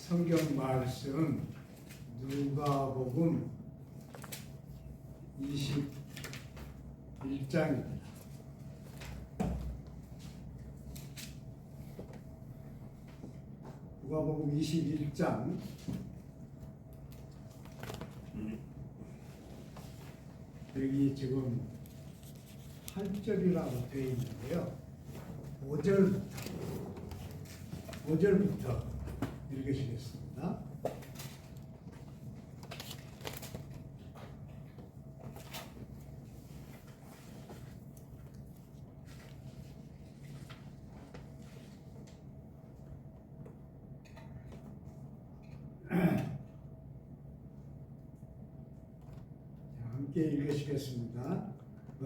성경 말씀 누가복음 21장입니다. 누가복음 21장 여기 지금 8절이라고 되어 있는데요. 5절부터 읽으시겠습니다. 함께 읽으시겠습니다.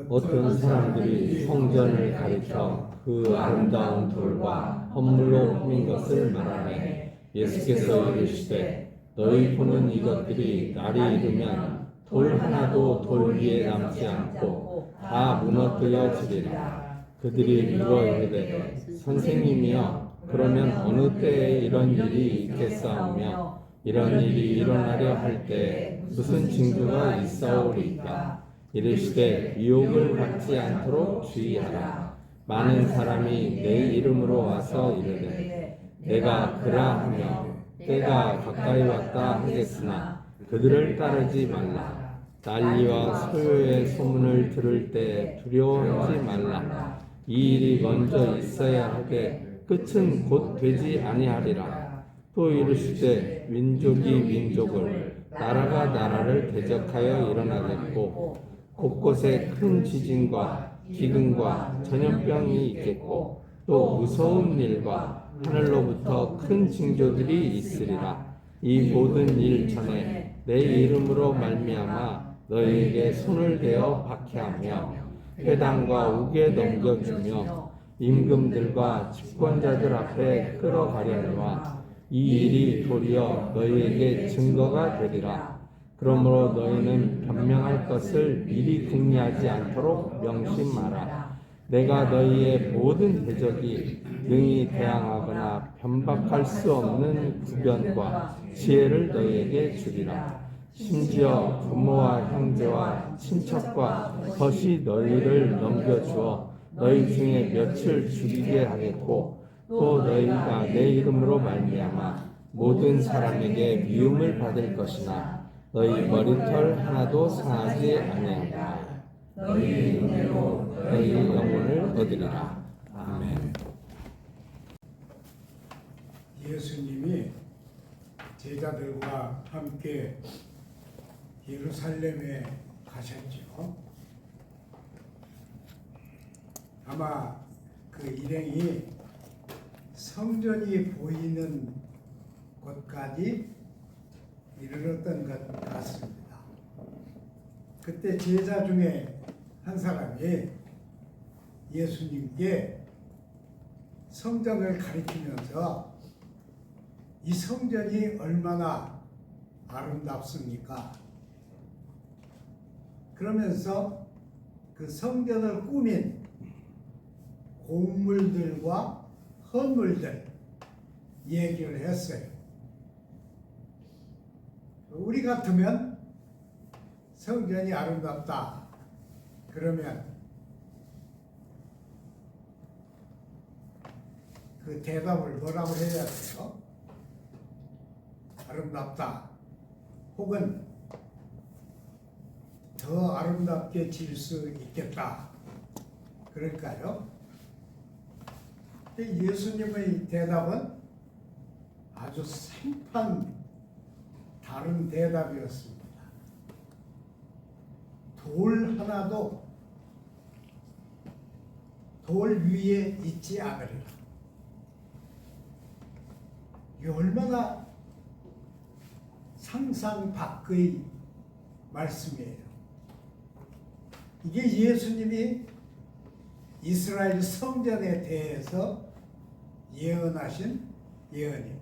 어떤 사람들이 성전을 가리켜 그 아름다운 돌과 헌물로 꾸민 것을 말하매 예수께서 이르시되 너희 보는 이것들이 날이 이르면 돌 하나도 돌 위에 남지 않고 다 무너뜨려지리라. 그들이 물어 이르되 선생님이여 그러면 어느 때에 이런 일이 있겠사오며 이런 일이 일어나려 할 때 무슨 징조가 있사오리까? 이르시되 유혹을 받지 않도록 주의하라. 많은 사람이 내 이름으로 와서 이르되 내가 그라 하며 때가 가까이 왔다 하겠으나 그들을 따르지 말라. 난리와 소요의 소문을 들을 때 두려워하지 말라. 이 일이 먼저 있어야 하되 끝은 곧 되지 아니하리라. 또 이르시되 민족이 민족을 나라가 나라를 대적하여 일어나겠고 곳곳에 큰 지진과 기근과 전염병이 있겠고 또 무서운 일과 하늘로부터 큰 징조들이 있으리라. 이 모든 일 전에 내 이름으로 말미암아 너희에게 손을 대어 박해하며 회당과 옥에 넘겨주며 임금들과 집권자들 앞에 끌어가려니와 이 일이 도리어 너희에게 증거가 되리라. 그러므로 너희는 변명할 것을 미리 궁리하지 않도록 명심하라. 내가 너희의 모든 대적이 능히 대항하거나 변박할 수 없는 구변과 지혜를 너희에게 주리라. 심지어 부모와 형제와 친척과 벗이 너희를 넘겨주어 너희 중에 몇을 죽이게 하겠고 또 너희가 내 이름으로 말미암아 모든 사람에게 미움을 받을 것이나 너희 머리털 하나도 상하지 아니하리라. 너희 은혜로 너희 영혼을 얻으리라. 아멘. 예수님이 제자들과 함께 예루살렘에 가셨죠. 아마 그 일행이 성전이 보이는 곳까지 이르렀던 것 같습니다. 그때 제자 중에 한 사람이 예수님께 성전을 가리키면서 이 성전이 얼마나 아름답습니까? 그러면서 그 성전을 꾸민 곡물들과 헌물들 얘기를 했어요. 우리 같으면 성전이 아름답다 그러면 그 대답을 뭐라고 해야 돼요? 아름답다 혹은 더 아름답게 질 수 있겠다 그럴까요? 예수님의 대답은 아주 생판 다른 대답이었습니다. 돌 하나도 돌 위에 있지 않으리라. 이게 얼마나 상상 밖의 말씀이에요. 이게 예수님이 이스라엘 성전에 대해서 예언하신 예언입니다.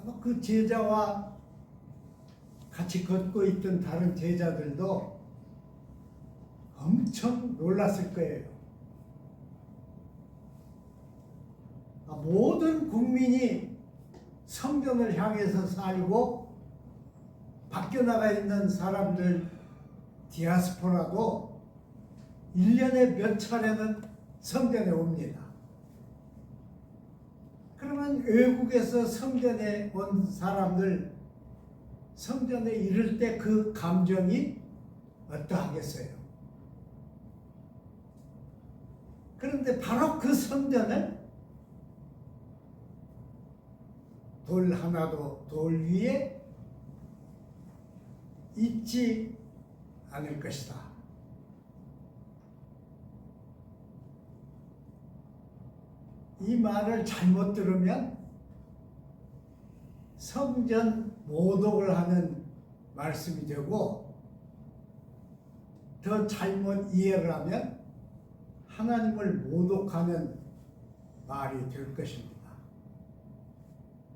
아마 그 제자와 같이 걷고 있던 다른 제자들도 엄청 놀랐을 거예요. 모든 국민이 성전을 향해서 살고 밖에 나가 있는 사람들 디아스포라도 1년에 몇 차례는 성전에 옵니다. 그러면 외국에서 성전에 온 사람들 성전에 이를 때 그 감정이 어떠하겠어요? 그런데 바로 그 성전을 돌 하나도 돌 위에 있지 않을 것이다. 이 말을 잘못 들으면 성전 모독을 하는 말씀이 되고, 더 잘못 이해를 하면 하나님을 모독하는 말이 될 것입니다.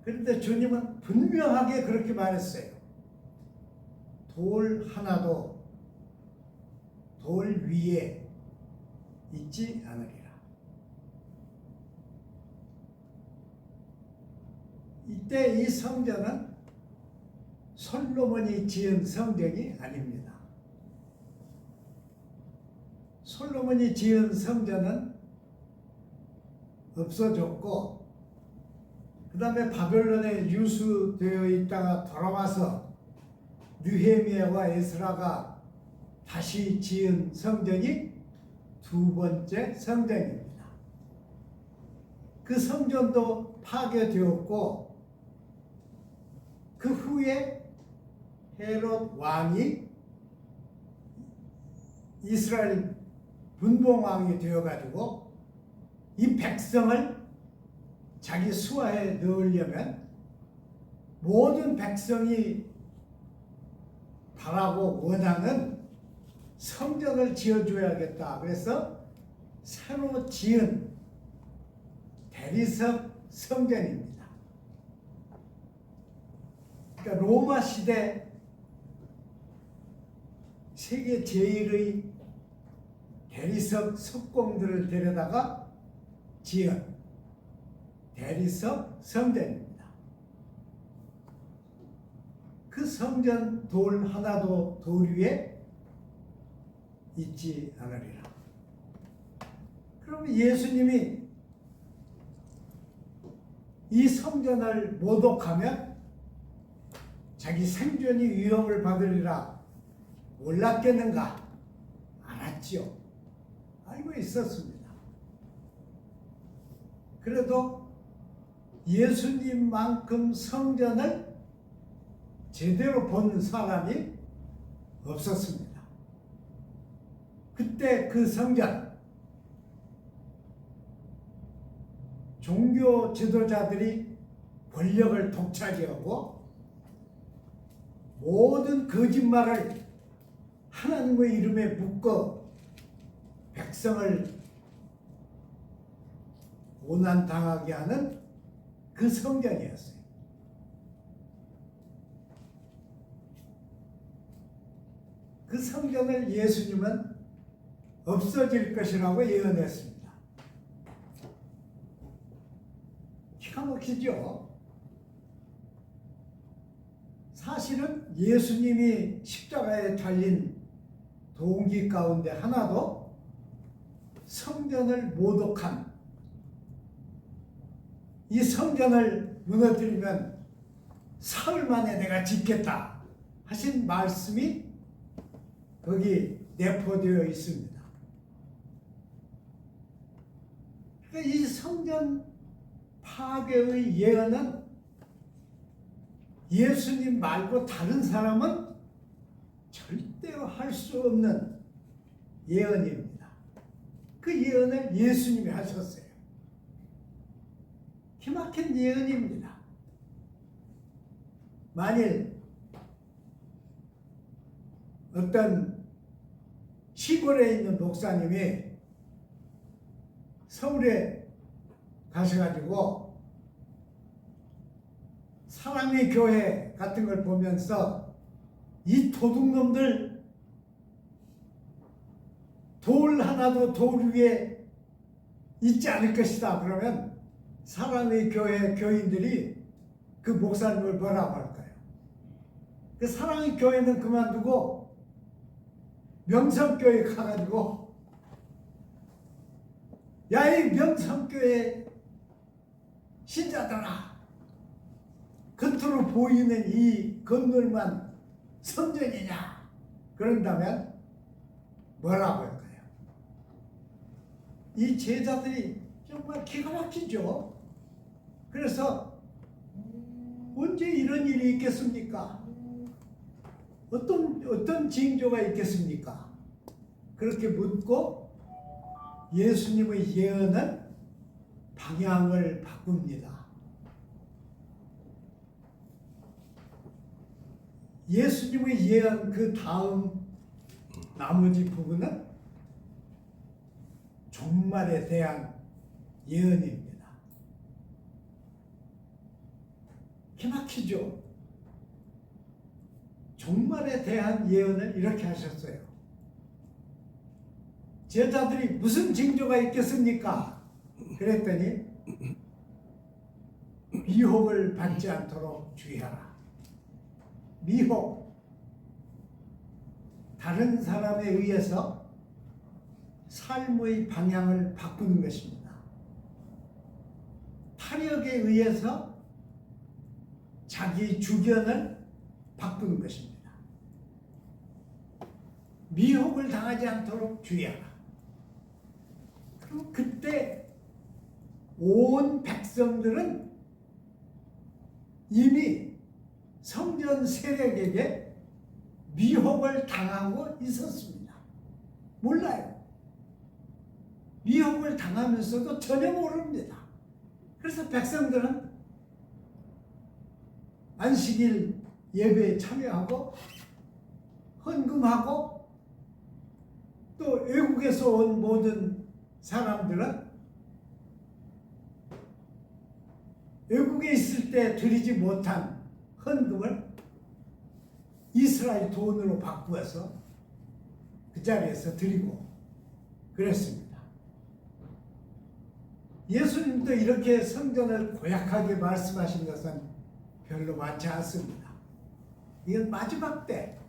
그런데 주님은 분명하게 그렇게 말했어요. 돌 하나도 돌 위에 있지 않으리라. 이때 이 성전은 솔로몬이 지은 성전이 아닙니다. 솔로몬이 지은 성전은 없어졌고, 그 다음에 바벨론에 유수되어 있다가 돌아와서 느헤미야와 에스라가 다시 지은 성전이 두 번째 성전입니다. 그 성전도 파괴되었고, 그 후에 헤롯 왕이 이스라엘 분봉왕이 되어가지고 이 백성을 자기 수하에 넣으려면 모든 백성이 바라고 원하는 성전을 지어줘야겠다. 그래서 새로 지은 대리석 성전입니다. 그러니까 로마 시대 세계 제1의 대리석 석공들을 데려다가 지은 대리석 성전입니다. 그 성전 돌 하나도 돌 위에 있지 않으리라. 그러면 예수님이 이 성전을 모독하면 자기 생존이 위협을 받으리라 몰랐겠는가? 알았지요. 알고 있었습니다. 그래도 예수님만큼 성전을 제대로 본 사람이 없었습니다. 그때 그 성전, 종교 지도자들이 권력을 독차지하고 모든 거짓말을 하나님의 이름에 묶어 백성을 고난당하게 하는 그 성전이었어요. 그 성전을 예수님은 없어질 것이라고 예언했습니다. 기가 막히죠? 사실은 예수님이 십자가에 달린 동기 가운데 하나도 성전을 모독한, 이 성전을 무너뜨리면 사흘 만에 내가 짓겠다 하신 말씀이 거기 내포되어 있습니다. 그러니까 이 성전 파괴의 예언은 예수님 말고 다른 사람은 절대로 할 수 없는 예언입니다. 그 예언을 예수님이 하셨어요. 기막힌 예언입니다. 만일 어떤 시골에 있는 목사님이 서울에 가셔가지고 사랑의 교회 같은 걸 보면서 이 도둑놈들 돌 하나도 돌 위에 있지 않을 것이다. 그러면 사랑의 교회 교인들이 그 목사님을 뭐라고 할까요? 그 사랑의 교회는 그만두고 명성교회 가가지고 야, 이 명성교회 신자들아, 겉으로 보이는 이 건물만 성전이냐? 그런다면 뭐라고 할까요? 이 제자들이 정말 기가 막히죠. 그래서 언제 이런 일이 있겠습니까? 어떤 징조가 있겠습니까? 그렇게 묻고 예수님의 예언은 방향을 바꿉니다. 예수님의 예언 그 다음 나머지 부분은 종말에 대한 예언입니다. 기막히죠? 종말에 대한 예언을 이렇게 하셨어요. 제자들이 무슨 징조가 있겠습니까? 그랬더니 미혹을 받지 않도록 주의하라. 미혹, 다른 사람에 의해서 삶의 방향을 바꾸는 것입니다. 탐욕에 의해서 자기 주견을 바꾸는 것입니다. 미혹을 당하지 않도록 주의하라. 그리고 그때 온 백성들은 이미 성전 세력에게 미혹을 당하고 있었습니다. 몰라요. 미혹을 당하면서도 전혀 모릅니다. 그래서 백성들은 안식일 예배에 참여하고 헌금하고 또 외국에서 온 모든 사람들은 외국에 있을 때 드리지 못한 헌금을 이스라엘 돈으로 바꾸어서 그 자리에서 드리고 그랬습니다. 예수님도 이렇게 성전을 고약하게 말씀하신 것은 별로 많지 않습니다. 이건 마지막 때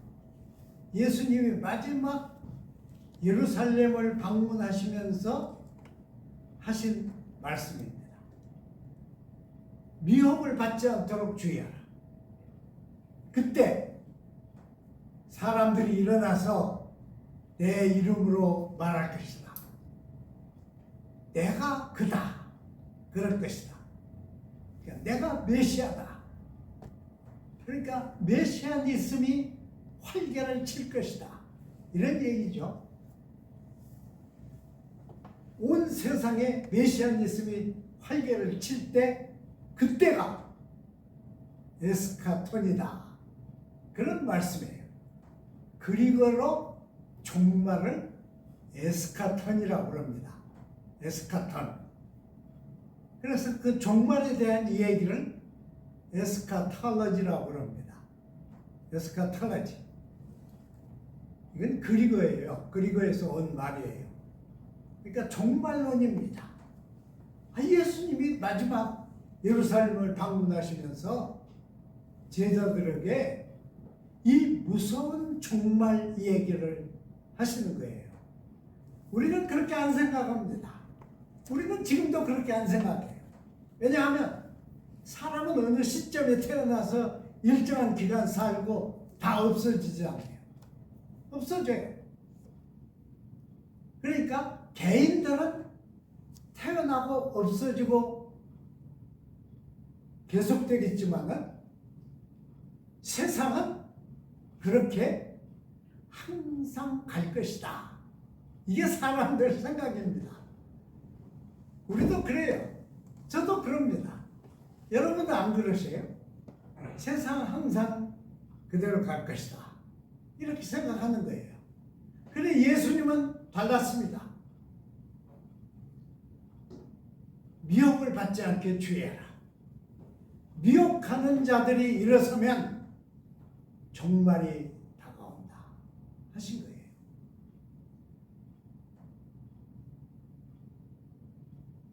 예수님이 마지막 예루살렘을 방문하시면서 하신 말씀입니다. 미혹을 받지 않도록 주의하라. 그때 사람들이 일어나서 내 이름으로 말할 것이다. 내가 그다. 그럴 것이다. 그러니까 내가 메시아다. 그러니까 메시아니즘이 활개를 칠 것이다. 이런 얘기죠. 온 세상에 메시아니즘이 활개를 칠 때 그때가 에스카톤이다. 그런 말씀이에요. 그리고로 종말을 에스카톤이라고 합니다. 에스카톤. 그래서 그 종말에 대한 이야기를 에스카톨로지라고 합니다. 에스카톨로지. 이건 그리고예요. 그리고에서 온 말이에요. 그러니까 종말론입니다. 예수님이 마지막 예루살렘을 방문하시면서 제자들에게 이 무서운 종말 얘기를 하시는 거예요. 우리는 그렇게 안 생각합니다. 우리는 지금도 그렇게 안 생각해요. 왜냐하면 사람은 어느 시점에 태어나서 일정한 기간 살고 다 없어지지 않아요. 없어져요. 그러니까 개인들은 태어나고 없어지고 계속되겠지만은 세상은 그렇게 항상 갈 것이다. 이게 사람들 생각입니다. 우리도 그래요. 저도 그럽니다. 여러분도 안 그러세요? 세상은 항상 그대로 갈 것이다. 이렇게 생각하는 거예요. 그런데 예수님은 달랐습니다. 미혹을 받지 않게 주의해라. 미혹하는 자들이 일어서면 종말이 다가온다 하신 거예요.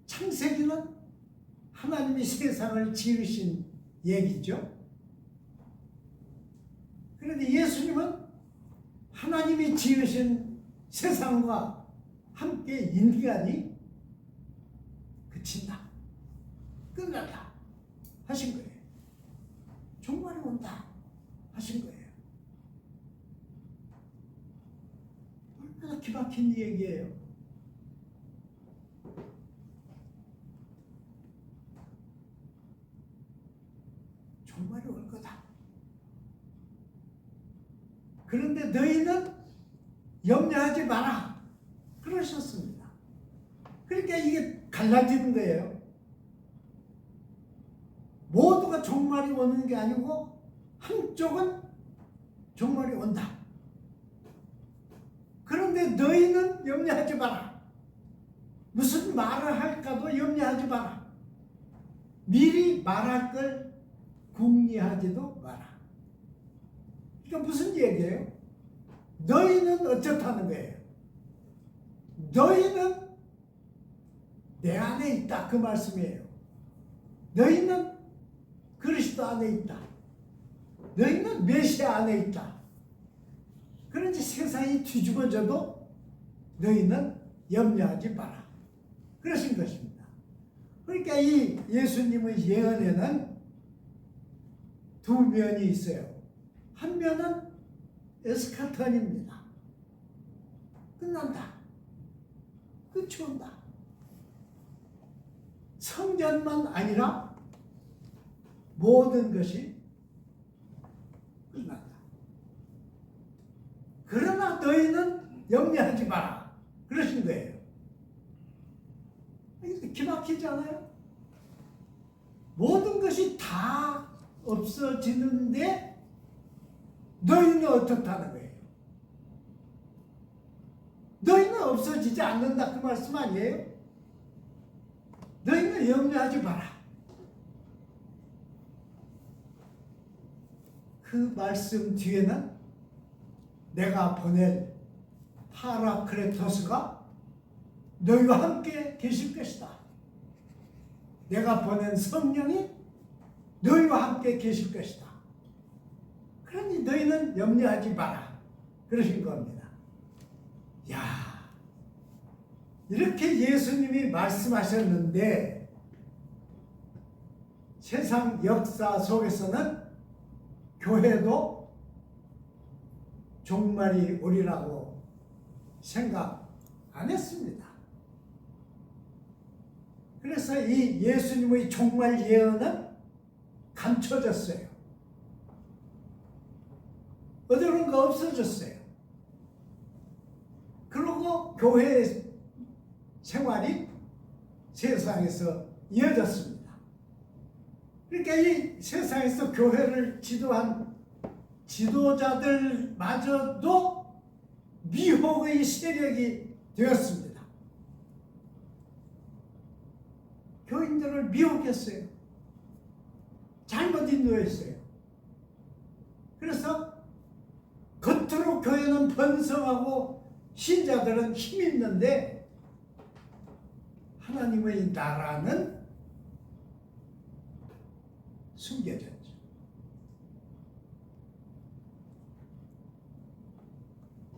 창세기는 하나님이 세상을 지으신 얘기죠. 그런데 예수님은 하나님이 지으신 세상과 함께 인간이 그친다, 끝난다 하신 거예요. 종말이 온다 하신 거예요. 얼마나 기막힌 얘기예요. 종말이 올 거다. 그런데 너희는 염려하지 마라 그러셨습니다. 그러니까 이게 갈라지는 거예요. 모두가 종말이 오는 게 아니고 한쪽은 종말이 온다. 그런데 너희는 염려하지 마라. 무슨 말을 할까도 염려하지 마라. 미리 말할 걸 궁리하지도 마라. 그러니까 무슨 얘기예요? 너희는 어쩌다는 거예요? 너희는 내 안에 있다 그 말씀이에요. 너희는 그리스도 안에 있다. 너희는 메시아 안에 있다. 그런지 세상이 뒤집어져도 너희는 염려하지 마라 그러신 것입니다. 그러니까 이 예수님의 예언에는 두 면이 있어요. 한 면은 에스카톤입니다. 끝난다. 끝이 온다. 성전만 아니라 모든 것이 끝난다. 그러나 너희는 염려하지 마라 그러신 거예요. 기막히지 않아요? 모든 것이 다 없어지는데 너희는 어떻다는 거예요? 너희는 없어지지 않는다 그 말씀 아니에요? 너희는 염려하지 마라. 그 말씀 뒤에는 내가 보낼 파라크레토스가 너희와 함께 계실 것이다. 내가 보낸 성령이 너희와 함께 계실 것이다. 그러니 너희는 염려하지 마라 그러신 겁니다. 야, 이렇게 예수님이 말씀하셨는데 세상 역사 속에서는 교회도 종말이 오리라고 생각 안 했습니다. 그래서 이 예수님의 종말 예언은 감춰졌어요. 어디론가 없어졌어요. 그리고 교회 생활이 세상에서 이어졌습니다. 그러니까 이 세상에서 교회를 지도한 지도자들마저도 미혹의 세력이 되었습니다. 교인들을 미혹했어요. 잘못 인도했어요. 그래서 겉으로 교회는 번성하고 신자들은 힘 있는데 하나님의 나라는 숨겨졌죠.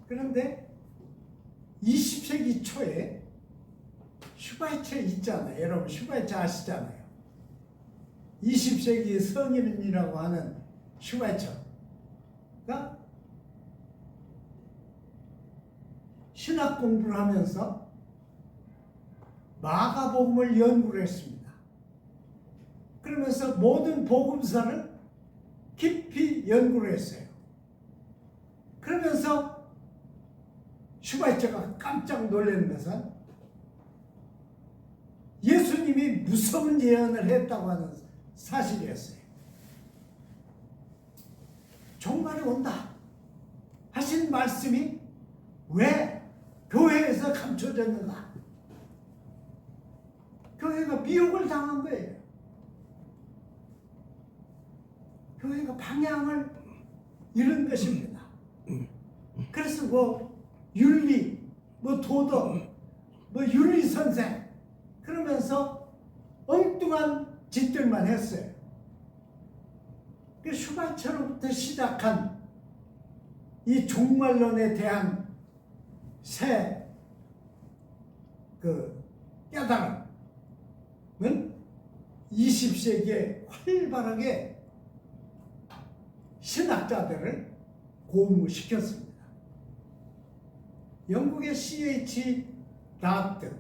그런데 20세기 초에 슈바이처 있잖아요. 여러분 슈바이처 아시잖아요. 20세기 성인이라고 하는 슈바이처가 신학 공부를 하면서 마가복음을 연구를 했습니다. 그러면서 모든 복음서를 깊이 연구를 했어요. 그러면서 슈바이처가 깜짝 놀라는 것은 예수님이 무서운 예언을 했다고 하는 사실이었어요. 종말이 온다 하신 말씀이 왜 교회에서 감춰졌는가? 교회가 미혹을 당한 거예요. 교회가 방향을 잃은 것입니다. 그래서 윤리, 도덕, 윤리선생 그러면서 엉뚱한 엉뚱한 짓들만 했어요. 그 슈바처로부터 시작한 이 종말론에 대한 새 깨달음은 20세기에 활발하게 신학자들을 고무시켰습니다. 영국의 C.H. 라트,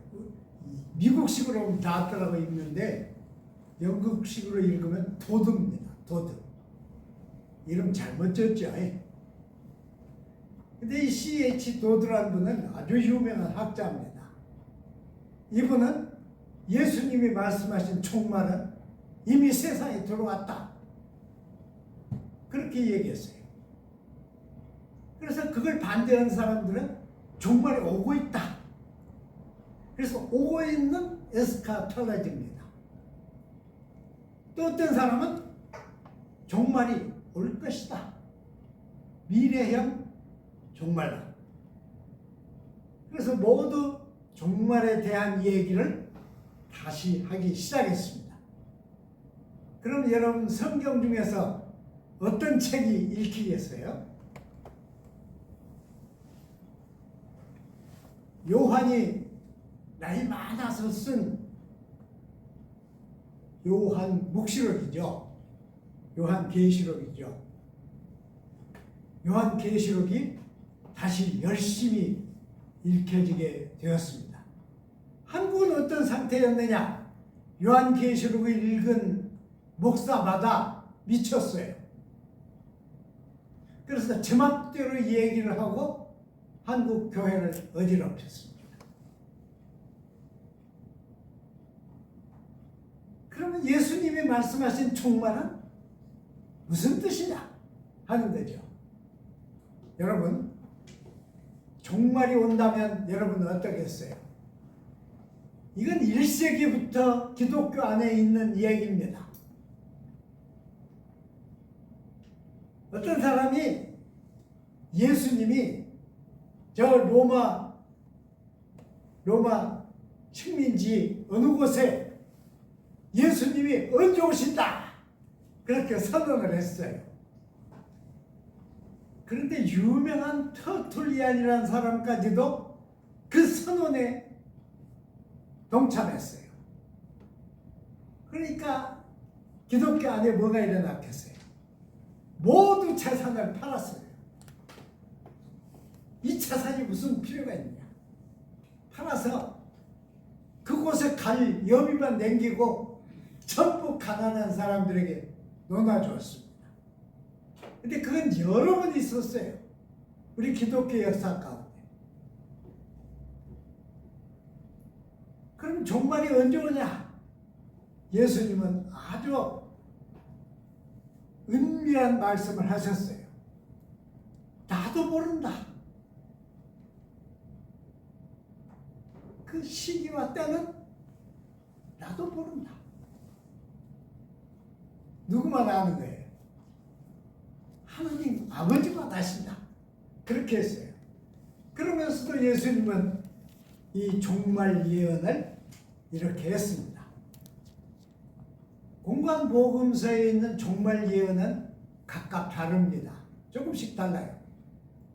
미국식으로 하면 라트라고 읽는데 영국식으로 읽으면 도드입니다. 도드. 이름 잘못 졌죠. 근데 이 C.H. 도드라는 분은 아주 유명한 학자입니다. 이분은 예수님이 말씀하신 종말은 이미 세상에 들어왔다. 그렇게 얘기했어요. 그래서 그걸 반대하는 사람들은 종말이 오고 있다. 그래서 오고 있는 에스카톨로지입니다. 또 어떤 사람은 종말이 올 것이다. 미래형 종말론. 그래서 모두 종말에 대한 얘기를 다시 하기 시작했습니다. 그럼 여러분 성경 중에서 어떤 책이 읽히겠어요? 요한이 나이 많아서 쓴 요한 묵시록이죠. 요한 계시록이죠. 요한 계시록이 다시 열심히 읽혀지게 되었습니다. 한국은 어떤 상태였느냐? 요한 계시록을 읽은 목사마다 미쳤어요. 그래서 제멋대로 얘기를 하고 한국 교회를 어지럽혔습니다. 그러면 예수님이 말씀하신 종말은 무슨 뜻이냐 하는 거죠. 여러분, 종말이 온다면 여러분은 어떻겠어요? 이건 1세기부터 기독교 안에 있는 얘기입니다. 어떤 사람이 예수님이 저 로마 식민지 어느 곳에 예수님이 언제 오신다 그렇게 선언을 했어요. 그런데 유명한 터툴리안이라는 사람까지도 그 선언에 동참했어요. 그러니까 기독교 안에 뭐가 일어났겠어요? 모두 재산을 팔았어요. 이 재산이 무슨 필요가 있느냐? 팔아서 그곳에 갈 여비만 남기고 전부 가난한 사람들에게 나눠주었습니다. 근데 그건 여러 번 있었어요. 우리 기독교 역사 가운데. 그럼 종말이 언제 오냐? 예수님은 아주 은밀한 말씀을 하셨어요. 나도 모른다. 그 시기와 때는 나도 모른다. 누구만 아는 거예요? 하나님 아버지만 아신다. 그렇게 했어요. 그러면서도 예수님은 이 종말 예언을 이렇게 했습니다. 공관복음서에 있는 종말 예언은 각각 다릅니다. 조금씩 달라요.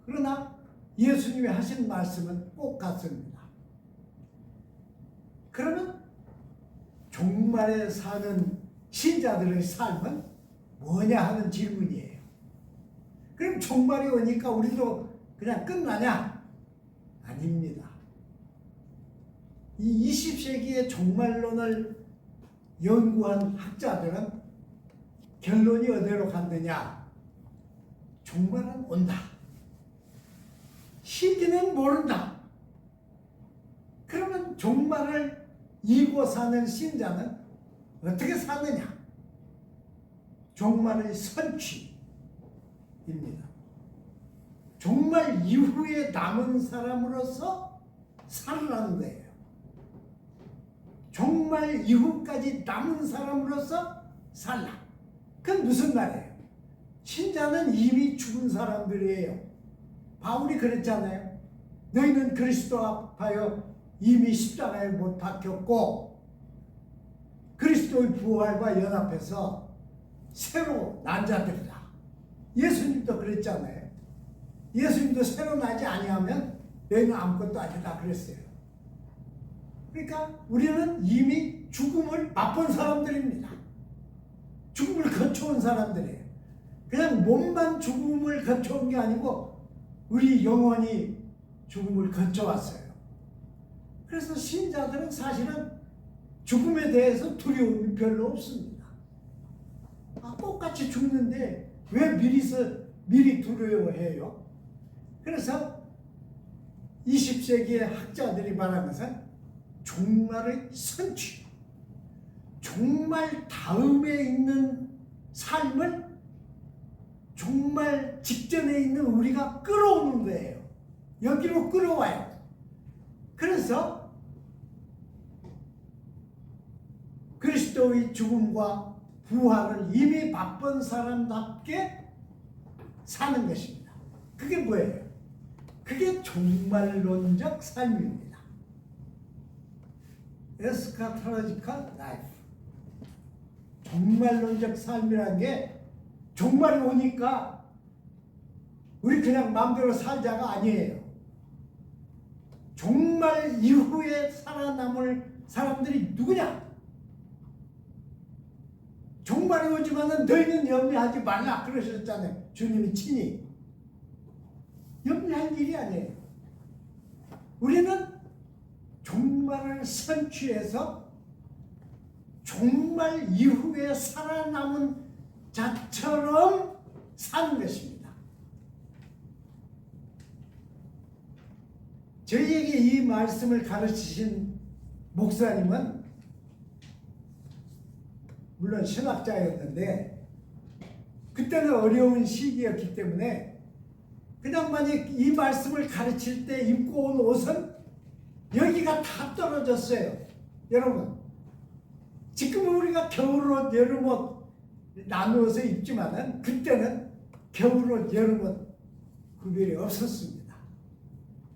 그러나 예수님이 하신 말씀은 꼭 같습니다. 그러면 종말에 사는 신자들의 삶은 뭐냐 하는 질문이에요. 그럼 종말이 오니까 우리도 그냥 끝나냐? 아닙니다. 이 20세기의 종말론을 연구한 학자들은 결론이 어디로 갔느냐? 종말은 온다. 시기는 모른다. 그러면 종말을 이고 사는 신자는 어떻게 사느냐? 종말의 선취입니다. 종말 이후에 남은 사람으로서 살아가는 거예요. 종말 이후까지 남은 사람으로서 살라. 그건 무슨 말이에요? 신자는 이미 죽은 사람들이에요. 바울이 그랬잖아요. 너희는 그리스도 앞하여 이미 십자가에 못 박혔고 그리스도 그리스도의 부활과 연합해서 새로 난 자들이다. 예수님도 그랬잖아요. 예수님도 새로 나지 아니하면 너희는 아무것도 아니다 그랬어요. 그러니까 우리는 이미 죽음을 맛본 사람들입니다. 죽음을 거쳐온 사람들이에요. 그냥 몸만 죽음을 거쳐온 게 아니고 우리 영혼이 죽음을 거쳐왔어요. 그래서 신자들은 사실은 죽음에 대해서 두려움이 별로 없습니다. 똑같이 죽는데 왜 미리 두려워해요? 그래서 20세기의 학자들이 말하는 것은 종말의 선취, 종말 다음에 있는 삶을 종말 직전에 있는 우리가 끌어오는 거예요. 여기로 끌어와요. 그래서 그리스도의 죽음과 부활을 이미 맛본 사람답게 사는 것입니다. 그게 뭐예요? 그게 종말론적 삶입니다. 에스카톨로지컬 라이프. 종말론적 삶이라는 게 종말이 오니까 우리 그냥 마음대로 살자가 아니에요. 종말 이후에 살아남을 사람들이 누구냐? 종말이 오지만은 너희는 염려하지 말라 그러셨잖아요. 주님이 친히. 염려할 일이 아니에요. 우리는 종말을 선취해서 종말 이후에 살아남은 자처럼 사는 것입니다. 저희에게 이 말씀을 가르치신 목사님은 물론 신학자였는데 그때는 어려운 시기였기 때문에 그냥 만약 이 말씀을 가르칠 때 입고 온 옷은 여기가 다 떨어졌어요. 여러분, 지금 우리가 겨울옷, 여름옷 나누어서 입지만은 그때는 겨울옷, 여름옷 구별이 없었습니다.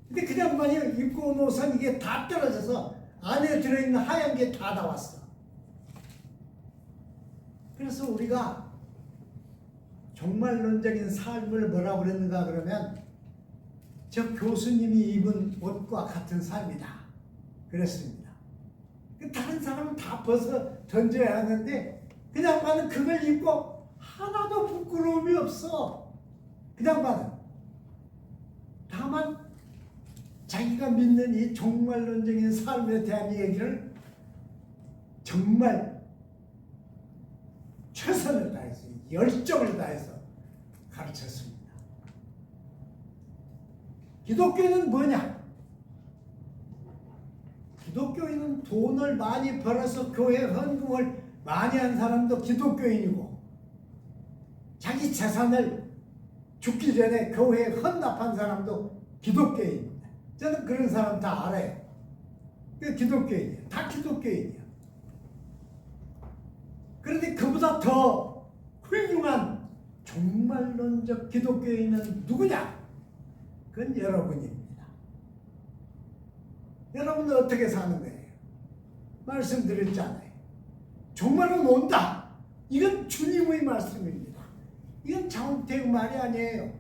근데 그냥 만약 입고 온 옷은 이게 다 떨어져서 안에 들어있는 하얀 게 다 나왔어. 그래서 우리가 종말론적인 삶을 뭐라고 그랬는가 그러면 저 교수님이 입은 옷과 같은 삶이다 그랬습니다. 다른 사람은 다 벗어 던져야 하는데 그냥 나는 그걸 입고 하나도 부끄러움이 없어. 그냥 나는 다만 자기가 믿는 이 종말론적인 삶에 대한 얘기를 정말 최선을 다해서 열정을 다해서 가르쳤습니다. 기독교는 뭐냐? 기독교인은 돈을 많이 벌어서 교회 헌금을 많이 한 사람도 기독교인이고 자기 재산을 죽기 전에 교회에 헌납한 사람도 기독교인입니다. 저는 그런 사람 다 알아요. 그 기독교인이에요. 다 기독교인이에요. 그런데 그보다 더 훌륭한 종말론적 기독교인은 누구냐? 그건 여러분입니다. 여러분은 어떻게 사는 거예요? 말씀드렸잖아요. 종말은 온다. 이건 주님의 말씀입니다. 이건 장태의 말이 아니에요.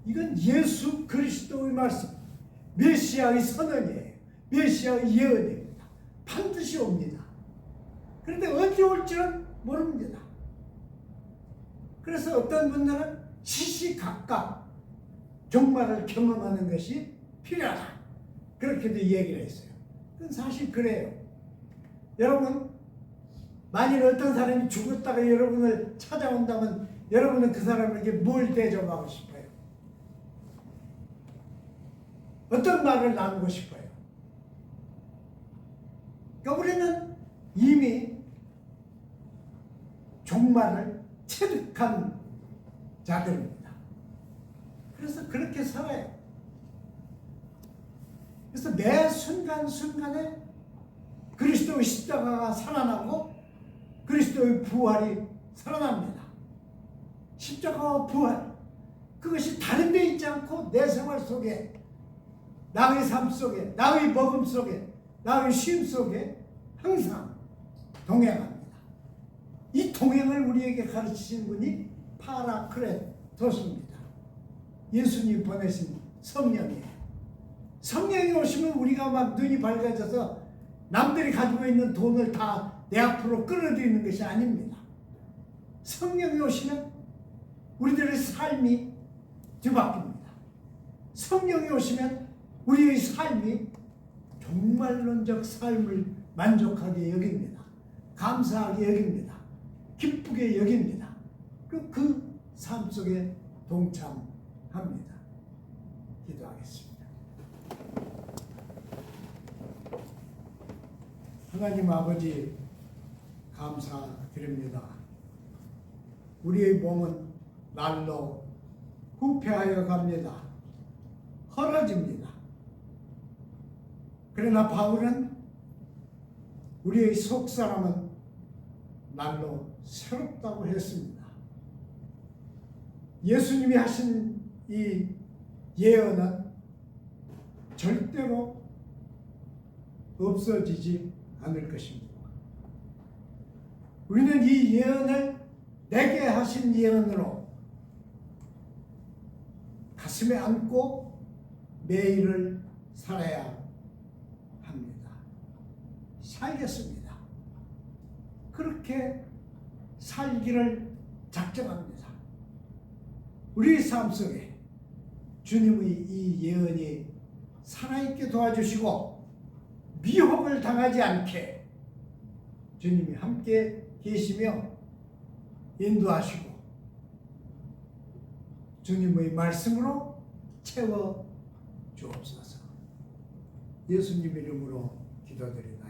이건 예수 그리스도의 말씀, 메시아의 선언이에요. 메시아의 예언입니다. 반드시 옵니다. 그런데 언제 올지는 모릅니다. 그래서 어떤 분들은 시시각각 종말을 경험하는 것이 필요하다. 그렇게도 얘기를 했어요. 그건 사실 그래요. 여러분, 만일 어떤 사람이 죽었다가 여러분을 찾아온다면 여러분은 그 사람에게 뭘 대접하고 싶어요? 어떤 말을 나누고 싶어요? 그러니까 우리는 이미 종말을 체득한 자들입니다. 그래서 그렇게 살아요. 그래서 매 순간순간에 그리스도의 십자가가 살아나고 그리스도의 부활이 살아납니다. 십자가와 부활, 그것이 다른 데 있지 않고 내 생활 속에, 나의 삶 속에, 나의 먹음 속에, 나의 쉼 속에 항상 동행합니다. 이 동행을 우리에게 가르치신 분이 파라크레토스입니다. 예수님 보내신 성령이에요. 성령이 오시면 우리가 막 눈이 밝아져서 남들이 가지고 있는 돈을 다 내 앞으로 끌어들이는 것이 아닙니다. 성령이 오시면 우리들의 삶이 뒤바뀝니다. 성령이 오시면 우리의 삶이 종말론적 삶을 만족하게 여깁니다. 감사하게 여깁니다. 기쁘게 여깁니다. 그리고 그 삶 속에 동참합니다. 기도하겠습니다. 하나님 아버지 감사드립니다. 우리의 몸은 날로 후퇴하여 갑니다. 헐어집니다. 그러나 바울은 우리의 속사람은 날로 새롭다고 했습니다. 예수님이 하신 이 예언은 절대로 없어지지 않을 것입니다. 우리는 이 예언을 내게 하신 예언으로 가슴에 안고 매일을 살아야 합니다. 살겠습니다. 그렇게 살기를 작정합니다. 우리 삶 속에 주님의 이 예언이 살아있게 도와주시고 미혹을 당하지 않게 주님이 함께 계시며 인도하시고 주님의 말씀으로 채워 주옵소서. 예수님 이름으로 기도드립니다.